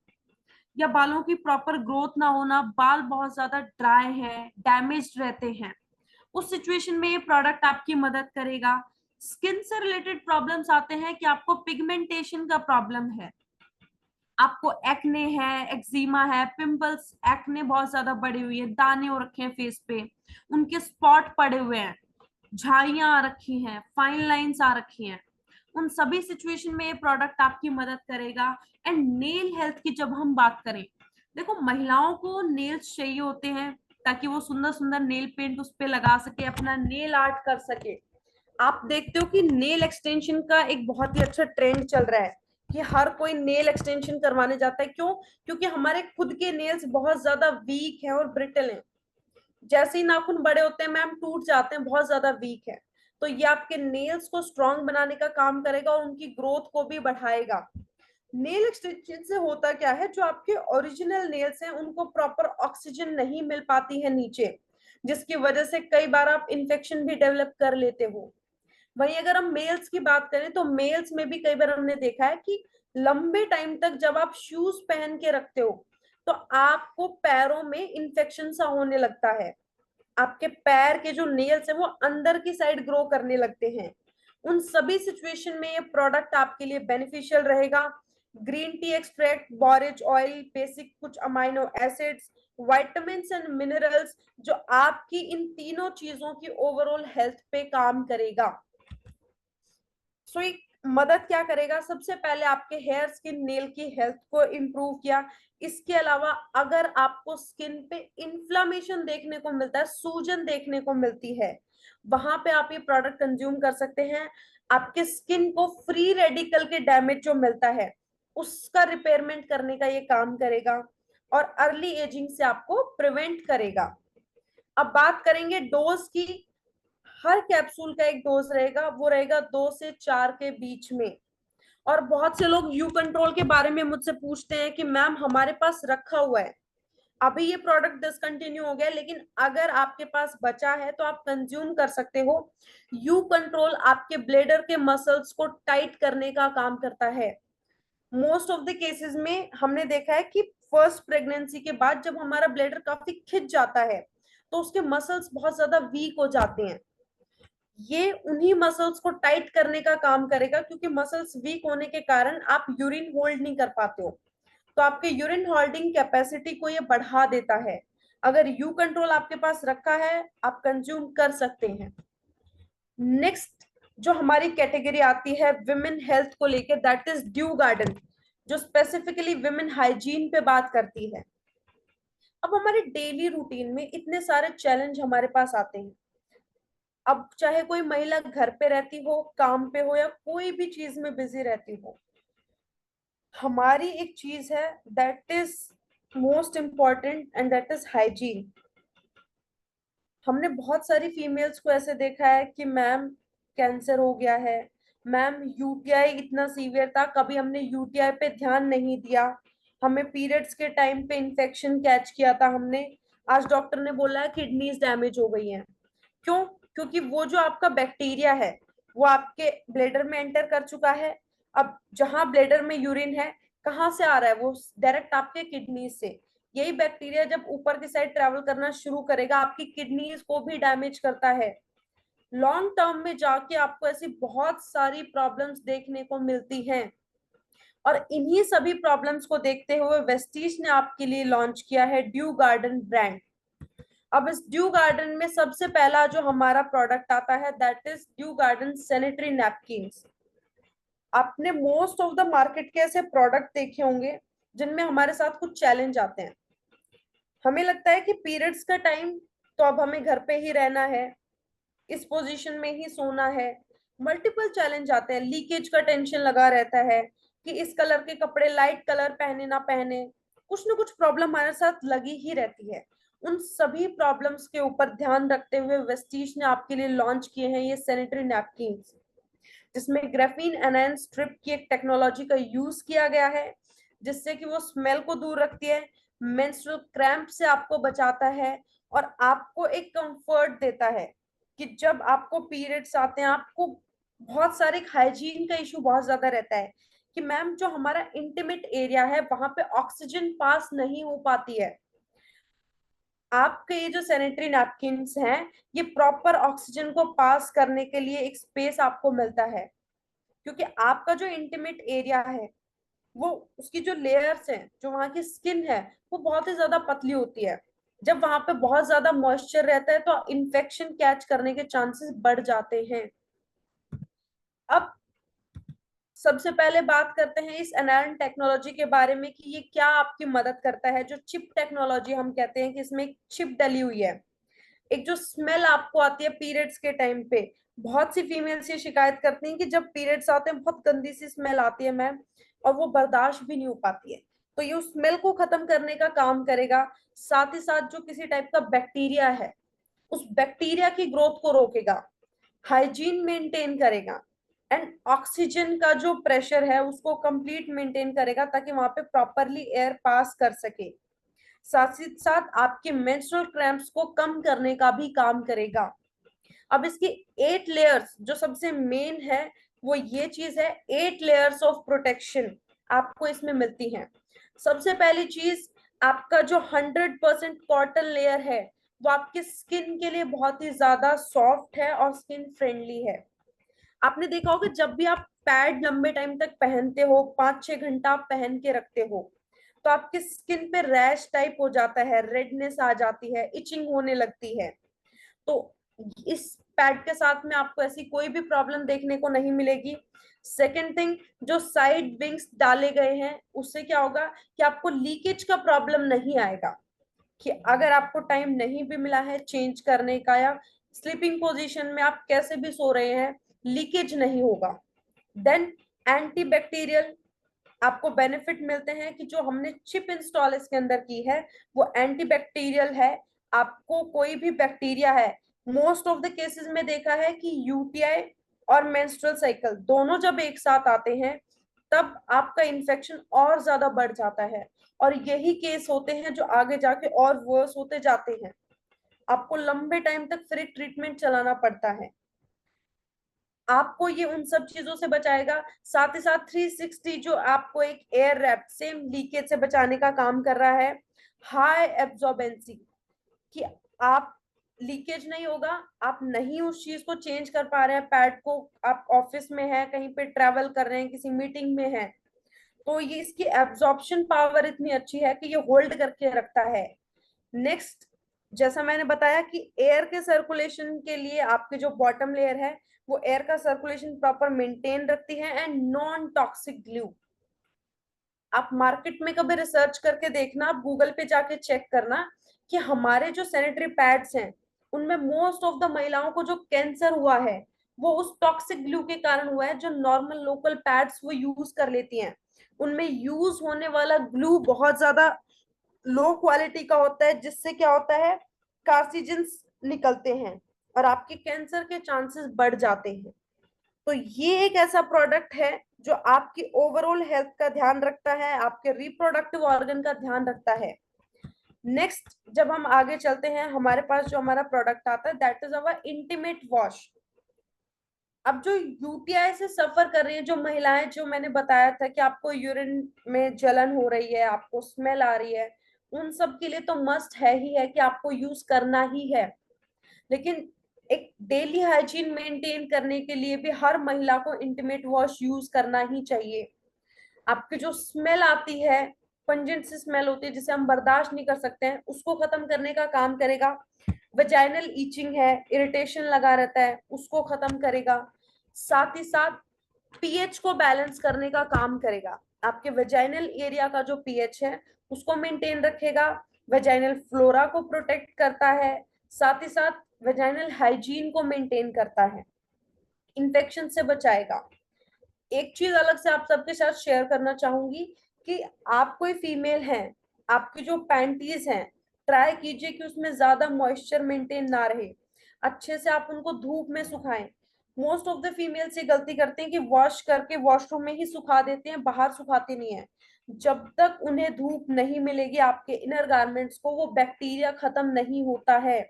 या बालों की प्रॉपर ग्रोथ ना होना, बाल बहुत ज्यादा ड्राई है, डैमेज्ड रहते हैं। उस सिचुएशन में ये प्रोडक्ट आपकी मदद करेगा। स्किन से रिलेटेड प्रॉब्लम्स आते हैं कि आपको पिगमेंटेशन का प्रॉब्लम है, आपको एक्ने है, एक्जिमा है, पिंपल्स, एक्ने बहुत ज्यादा बढ़ी हुई है, दाने हो रखे हैं फेस पे, उनके स्पॉट पड़े हुए हैं, झाइयां आ रखी हैं, फाइन लाइंस आ रखी हैं, उन सभी सिचुएशन में ये प्रोडक्ट आपकी मदद करेगा। एंड नेल हेल्थ की जब हम बात करें, देखो महिलाओं को नेल्स चाहिए होते हैं ताकि वो सुंदर सुंदर नेल पेंट उस पे लगा सके, अपना नेल आर्ट कर सके। आप देखते हो कि नेल एक्सटेंशन का एक बहुत ही अच्छा ट्रेंड चल रहा है कि हर कोई नेल एक्सटेंशन करवाने जाता है। क्यों? क्योंकि हमारे खुद के नेल्स बहुत ज्यादा वीक हैं और ब्रिटल हैं। जैसे ही नाखून बड़े होते हैं मैम, टूट जाते हैं, बहुत ज्यादा वीक है। तो ये आपके नेल्स को स्ट्रांग बनाने का काम करेगा और उनकी ग्रोथ को भी बढ़ाएगा। नेल एक्सटेंशन से होता क्या है, जो आपके ओरिजिनल नेल्स हैं उनको प्रॉपर ऑक्सीजन नहीं मिल पाती है नीचे, जिसकी वजह से कई बार आप इन्फेक्शन भी डेवलप कर लेते हो। वहीं अगर हम मेल्स की बात करें तो मेल्स में भी कई बार हमने देखा है कि लंबे टाइम तक जब आप शूज पहन के रखते हो तो आपको पैरों में इन्फेक्शन सा होने लगता है। आपके पैर के जो नेल्स है वो अंदर की साइड ग्रो करने लगते हैं। उन सभी सिचुएशन में ये प्रोडक्ट आपके लिए बेनिफिशियल रहेगा। Green tea extract, borage oil, basic कुछ amino acids, vitamins and minerals, जो आपकी इन तीनों चीजों की ओवरऑल हेल्थ पे काम करेगा। सो एक मदद क्या करेगा, सबसे पहले आपके हेयर स्किन नेल की हेल्थ को इम्प्रूव किया। इसके अलावा अगर आपको स्किन पे इन्फ्लामेशन देखने को मिलता है, सूजन देखने को मिलती है, वहां पे आप ये प्रोडक्ट कंज्यूम कर सकते हैं। आपके स्किन को फ्री रेडिकल के डैमेज जो मिलता है उसका रिपेयरमेंट करने का ये काम करेगा और अर्ली एजिंग से आपको प्रिवेंट करेगा। अब बात करेंगे डोज की। हर कैप्सूल का एक डोज रहेगा, वो रहेगा 2 से 4 के बीच में। और बहुत से लोग यू कंट्रोल के बारे में मुझसे पूछते हैं कि मैम हमारे पास रखा हुआ है, अभी ये प्रोडक्ट डिसकंटिन्यू हो गया, लेकिन अगर आपके पास बचा है तो आप कंज्यूम कर सकते हो। यू कंट्रोल आपके ब्लेडर के मसल्स को टाइट करने का काम करता है। मोस्ट ऑफ द केसेस में हमने देखा है कि फर्स्ट प्रेगनेंसी के बाद जब हमारा ब्लेडर काफी खिंच जाता है तो उसके मसल्स बहुत ज्यादा वीक हो जाते हैं। ये उन्हीं मसल्स को टाइट करने का काम करेगा, क्योंकि मसल्स वीक होने के कारण आप यूरिन होल्ड नहीं कर पाते हो, तो आपके यूरिन होल्डिंग कैपेसिटी को ये बढ़ा देता है। अगर यू कंट्रोल आपके पास रखा है आप कंज्यूम कर सकते हैं। नेक्स्ट जो हमारी कैटेगरी आती है विमेन हेल्थ को लेकर, दैट इज ड्यू गार्डन, जो स्पेसिफिकली विमेन हाइजीन पे बात करती है। अब हमारे डेली रूटीन में इतने सारे चैलेंज हमारे पास आते हैं। अब चाहे कोई महिला घर पे रहती हो, काम पे हो, या कोई भी चीज में बिजी रहती हो, हमारी एक चीज है that is most important and that is hygiene. हमने बहुत सारी फीमेल्स को ऐसे देखा है कि मैम कैंसर हो गया है, मैम यूटीआई इतना सीवियर था, कभी हमने यूटीआई पे ध्यान नहीं दिया, हमें पीरियड्स के टाइम पे इन्फेक्शन कैच किया था हमने, आज डॉक्टर ने बोला है किडनीज डैमेज हो गई हैं। क्यों? क्योंकि वो जो आपका बैक्टीरिया है वो आपके ब्लेडर में एंटर कर चुका है। अब जहां ब्लेडर में यूरिन है, कहाँ से आ रहा है वो? डायरेक्ट आपके किडनी से। यही बैक्टीरिया जब ऊपर की साइड ट्रेवल करना शुरू करेगा आपकी किडनीज को भी डैमेज करता है। लॉन्ग टर्म में जाके आपको ऐसी बहुत सारी प्रॉब्लम्स देखने को मिलती हैं। और इन्हीं सभी प्रॉब्लम्स को देखते हुए वेस्टीज ने आपके लिए लॉन्च किया है ड्यू गार्डन ब्रांड। अब इस ड्यू गार्डन में सबसे पहला जो हमारा प्रोडक्ट आता है that is due garden sanitary napkins. आपने मोस्ट ऑफ द मार्केट के ऐसे प्रोडक्ट देखे होंगे जिनमें हमारे साथ कुछ चैलेंज आते हैं। हमें लगता है कि पीरियड्स का टाइम तो अब हमें घर पे ही रहना है, इस पोजीशन में ही सोना है। मल्टीपल चैलेंज आते हैं, लीकेज का टेंशन लगा रहता है कि इस कलर के कपड़े लाइट कलर पहने ना पहने, कुछ ना कुछ प्रॉब्लम हमारे साथ लगी ही रहती है। उन सभी प्रॉब्लम्स के ऊपर ध्यान रखते हुए वेस्टीज ने आपके लिए लॉन्च किए हैं ये सैनिटरी नैपकिन, जिसमें ग्राफीन एनायन स्ट्रिप की एक टेक्नोलॉजी का यूज किया गया है, जिससे कि वो स्मेल को दूर रखती है, मेंस्ट्रुअल क्रैम्प से आपको बचाता है, और आपको एक कंफर्ट देता है कि जब आपको पीरियड्स आते हैं, आपको बहुत सारे हाइजीन का इशू बहुत ज्यादा रहता है कि मैम जो हमारा इंटीमेट एरिया है वहां पे ऑक्सीजन पास नहीं हो पाती है। आपके ये जो सैनिटरी नैपकिन्स हैं, ये प्रॉपर ऑक्सीजन को पास करने के लिए एक स्पेस आपको मिलता है, क्योंकि आपका जो इंटीमेट एरिया है, वो उसकी जो लेयर्स हैं, जो वहां की स्किन है, वो बहुत ही ज्यादा पतली होती है। जब वहां पे बहुत ज्यादा मॉइस्चर रहता है तो इन्फेक्शन कैच करने के चांसेस बढ़ जाते हैं। अब सबसे पहले बात करते हैं इस एनायरन टेक्नोलॉजी के बारे में कि ये क्या आपकी मदद करता है। जो चिप टेक्नोलॉजी हम कहते हैं कि इसमें एक चिप डली हुई है। एक जो स्मेल आपको आती है पीरियड्स के टाइम पे, बहुत सी फीमेल्स ये शिकायत करती हैं कि जब पीरियड्स आते हैं बहुत गंदी सी स्मेल आती है मैम, और वो बर्दाश्त भी नहीं हो पाती है। तो ये उस स्मेल को खत्म करने का काम करेगा। साथ ही साथ जो किसी टाइप का बैक्टीरिया है, उस बैक्टीरिया की ग्रोथ को रोकेगा, हाइजीन मेंटेन करेगा, एंड ऑक्सीजन का जो प्रेशर है उसको कंप्लीट मेंटेन करेगा ताकि वहां पे प्रॉपरली एयर पास कर सके। साथ ही साथ आपके मेंस्ट्रुअल क्रैम्प्स को कम करने का भी काम करेगा। अब इसकी 8 लेयर्स जो सबसे मेन है, वो ये चीज है, 8 लेयर्स ऑफ प्रोटेक्शन आपको इसमें मिलती हैं। सबसे पहली चीज, आपका जो 100% कॉटन लेयर है, वो आपके स्किन के लिए बहुत ही ज्यादा सॉफ्ट है और स्किन फ्रेंडली है। आपने देखा होगा जब भी आप पैड लंबे टाइम तक पहनते हो, 5-6 घंटा आप पहन के रखते हो, तो आपकी स्किन पे रैश टाइप हो जाता है, रेडनेस आ जाती है, इचिंग होने लगती है। तो इस पैड के साथ में आपको ऐसी कोई भी प्रॉब्लम देखने को नहीं मिलेगी। सेकेंड थिंग, जो साइड विंग्स डाले गए हैं उससे क्या होगा कि आपको लीकेज का प्रॉब्लम नहीं आएगा, कि अगर आपको टाइम नहीं भी मिला है चेंज करने का, या स्लीपिंग पोजीशन में आप कैसे भी सो रहे हैं, लीकेज नहीं होगा। देन एंटी बैक्टीरियल आपको बेनिफिट मिलते हैं कि जो हमने चिप इंस्टॉल इसके अंदर की है वो एंटी बैक्टीरियल है। आपको कोई भी बैक्टीरिया है, मोस्ट ऑफ द केसेस में देखा है कि यूटीआई और मेंस्ट्रुअल साइकिल दोनों जब एक साथ आते हैं तब आपका इन्फेक्शन और ज्यादा बढ़ जाता है, और यही केस होते हैं जो आगे जाके और वर्स होते जाते हैं। आपको लंबे टाइम तक फिर एक ट्रीटमेंट चलाना पड़ता है। आपको ये उन सब चीजों से बचाएगा। साथ ही साथ 360 जो आपको एक एयर रैप सेम लीकेज से बचाने का काम कर रहा है। हाई एब्जॉर्बेंसी, कि आप लीकेज नहीं होगा, आप नहीं उस चीज को चेंज कर पा रहे हैं पैड को, आप ऑफिस में है, कहीं पे ट्रेवल कर रहे हैं, किसी मीटिंग में है, तो ये इसकी एब्जॉर्प्शन पावर इतनी अच्छी है कि ये होल्ड करके रखता है। नेक्स्ट, जैसा मैंने बताया कि एयर के सर्कुलेशन के लिए आपकी जो बॉटम लेयर है वो एयर का सर्कुलेशन प्रॉपर मेंटेन रखती है, एंड नॉन टॉक्सिक ग्लू। आप मार्केट में कभी रिसर्च करके देखना, आप गूगल पे जाके चेक करना कि हमारे जो सैनिटरी पैड्स हैं उनमें मोस्ट ऑफ द महिलाओं को जो कैंसर हुआ है वो उस टॉक्सिक ग्लू के कारण हुआ है। जो नॉर्मल लोकल पैड्स वो यूज कर लेती हैं, उनमें यूज होने वाला ग्लू बहुत ज्यादा लो क्वालिटी का होता है, जिससे क्या होता है, कार्सिजेंस निकलते हैं और आपके कैंसर के चांसेस बढ़ जाते हैं। तो ये एक ऐसा प्रोडक्ट है जो आपकी ओवरऑल हेल्थ का ध्यान रखता है, आपके रिप्रोडक्टिव ऑर्गन का ध्यान रखता है। नेक्स्ट, जब हम आगे चलते हैं, हमारे पास जो हमारा प्रोडक्ट आता है that is our intimate wash. अब जो यूटीआई से सफर कर रही है जो महिलाएं, जो मैंने बताया था कि आपको यूरिन में जलन हो रही है, आपको स्मेल आ रही है, उन सब के लिए तो मस्ट है ही है कि आपको यूज करना ही है। लेकिन एक डेली हाइजीन मेंटेन करने के लिए भी हर महिला को इंटीमेट वॉश यूज करना ही चाहिए। आपकी जो स्मेल आती है, पंजेंट सी स्मेल होती है जिसे हम बर्दाश्त नहीं कर सकते हैं, उसको खत्म करने का काम करेगा। वेजाइनल ईचिंग है, इरिटेशन लगा रहता है, उसको खत्म करेगा। साथ ही साथ पीएच को बैलेंस करने का काम करेगा। आपके वेजाइनल एरिया का जो पीएच है उसको मेंटेन रखेगा, वेजाइनल फ्लोरा को प्रोटेक्ट करता है। साथ ही साथ वेजाइनल हाइजीन को मेंटेन करता है, इन्फेक्शन से बचाएगा। एक चीज अलग से आप सबके साथ शेयर करना चाहूंगी कि आप कोई फीमेल हैं, आपकी जो पैंटीज हैं, ट्राई कीजिए कि उसमें ज्यादा मॉइस्चर मेंटेन ना रहे, अच्छे से आप उनको धूप में सुखाएं। मोस्ट ऑफ द फीमेल्स ये गलती करते हैं कि वॉश करके वॉशरूम में ही सुखा देते हैं, बाहर सुखाते नहीं है। जब तक उन्हें धूप नहीं मिलेगी आपके इनर गारमेंट्स को, वो बैक्टीरिया खत्म नहीं होता है।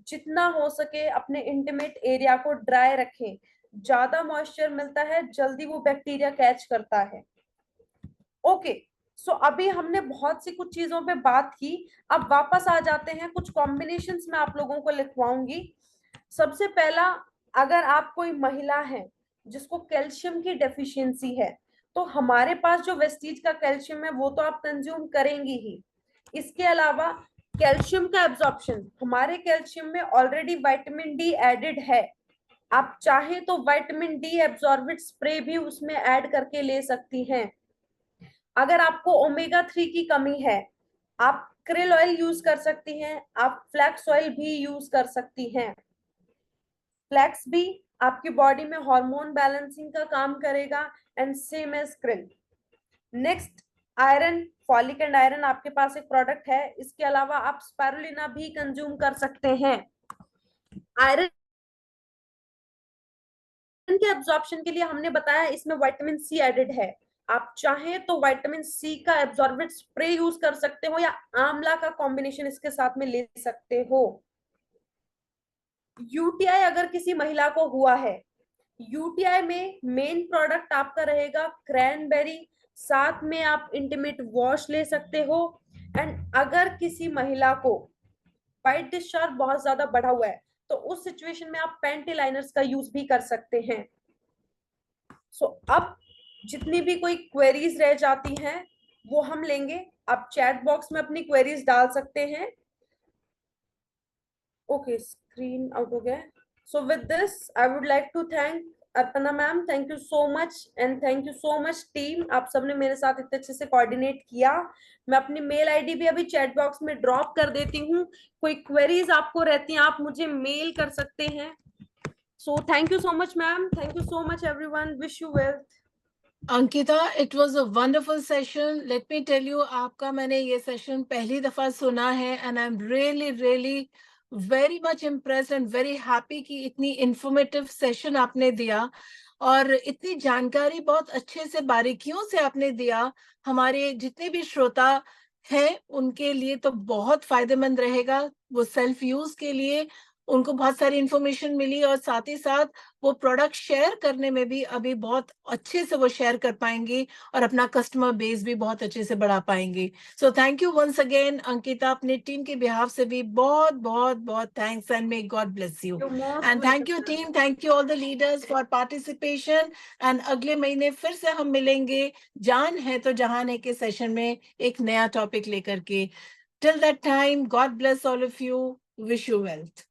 जितना हो सके अपने इंटीमेट एरिया को ड्राई रखें, ज्यादा मॉइस्चर मिलता है जल्दी वो बैक्टीरिया कैच करता है। ओके, सो अभी हमने बहुत सी कुछ चीजों पे बात की, अब वापस आ जाते हैं कुछ कॉम्बिनेशंस में आप लोगों को लिखवाऊंगी। सबसे पहला, अगर आप कोई महिला है जिसको कैल्शियम की डेफिशिएंसी है, तो हमारे पास जो वेस्टीज का कैल्शियम है वो तो आप कंज्यूम करेंगी ही। इसके अलावा कैल्शियम का एब्जॉर्प्शन, हमारे कैल्शियम में ऑलरेडी विटामिन डी एडेड है, आप चाहे तो विटामिन डी एब्जॉर्बिट स्प्रे भी उसमें ऐड करके ले सकती हैं। अगर आपको ओमेगा 3 की कमी है, आप क्रिल ऑयल यूज कर सकती हैं, आप फ्लैक्स ऑयल भी यूज कर सकती हैं। फ्लैक्स भी आपकी बॉडी में हार्मोन बैलेंसिंग का काम करेगा, and same as krill. Next, iron, folic and iron आपके पास एक प्रोडक्ट है। इसके अलावा आप स्पारुलिना भी कंज्यूम कर सकते हैं। आयरन के एब्जॉर्प्शन के लिए हमने बताया इसमें विटामिन सी एडेड है, आप चाहें तो विटामिन सी का एब्जॉर्बिट स्प्रे यूज कर सकते हो, या आंवला का कॉम्बिनेशन इसके साथ में ले सकते हो। यूटीआई अगर किसी महिला को हुआ है, यूटीआई में मेन प्रोडक्ट आपका रहेगा क्रैनबेरी, साथ में आप इंटीमेट वॉश ले सकते हो। एंड अगर किसी महिला को वाइट डिस्चार्ज बहुत ज्यादा बढ़ा हुआ है, तो उस सिचुएशन में आप पैंटी लाइनर्स का यूज भी कर सकते हैं। सो अब जितनी भी कोई क्वेरीज रह जाती हैं वो हम लेंगे, आप चैट बॉक्स में अपनी क्वेरीज डाल सकते हैं। ओके, स्क्रीन आउट हो गया। So with this I would like to thank Arpana ma'am, thank you so much, and thank you so much team, आप सबने मेरे साथ इतने अच्छे से कोऑर्डिनेट किया। मैं अपनी मेल आईडी भी अभी चैट बॉक्स में ड्रॉप कर देती हूँ, कोई क्वेरीज आपको रहती हैं आप मुझे मेल कर सकते हैं। So thank you so much ma'am, thank you so much everyone, wish you well. Ankita, it was a wonderful session. Let me tell you, आपका मैंने ये सेशन पहली दफा सुना है, and I am really really very much impressed and very happy कि इतनी informative session आपने दिया और इतनी जानकारी बहुत अच्छे से बारीकियों से आपने दिया। हमारे जितने भी श्रोता हैं उनके लिए तो बहुत फायदेमंद रहेगा, वो सेल्फ यूज के लिए उनको बहुत सारी इंफॉर्मेशन मिली, और साथ ही साथ वो प्रोडक्ट शेयर करने में भी अभी बहुत अच्छे से वो शेयर कर पाएंगी और अपना कस्टमर बेस भी बहुत अच्छे से बढ़ा पाएंगी। So thank you once again Ankita, अपने टीम के बिहाफ से भी बहुत बहुत बहुत thanks, and may God bless you. You're most and thank you welcome. Team, thank you all the leaders for participation. And अगले महीने फिर से हम मिलेंगे जान है तो जहान है के सेशन में एक नया टॉपिक लेकर के। Till that time, God bless all of you, wish you wealth.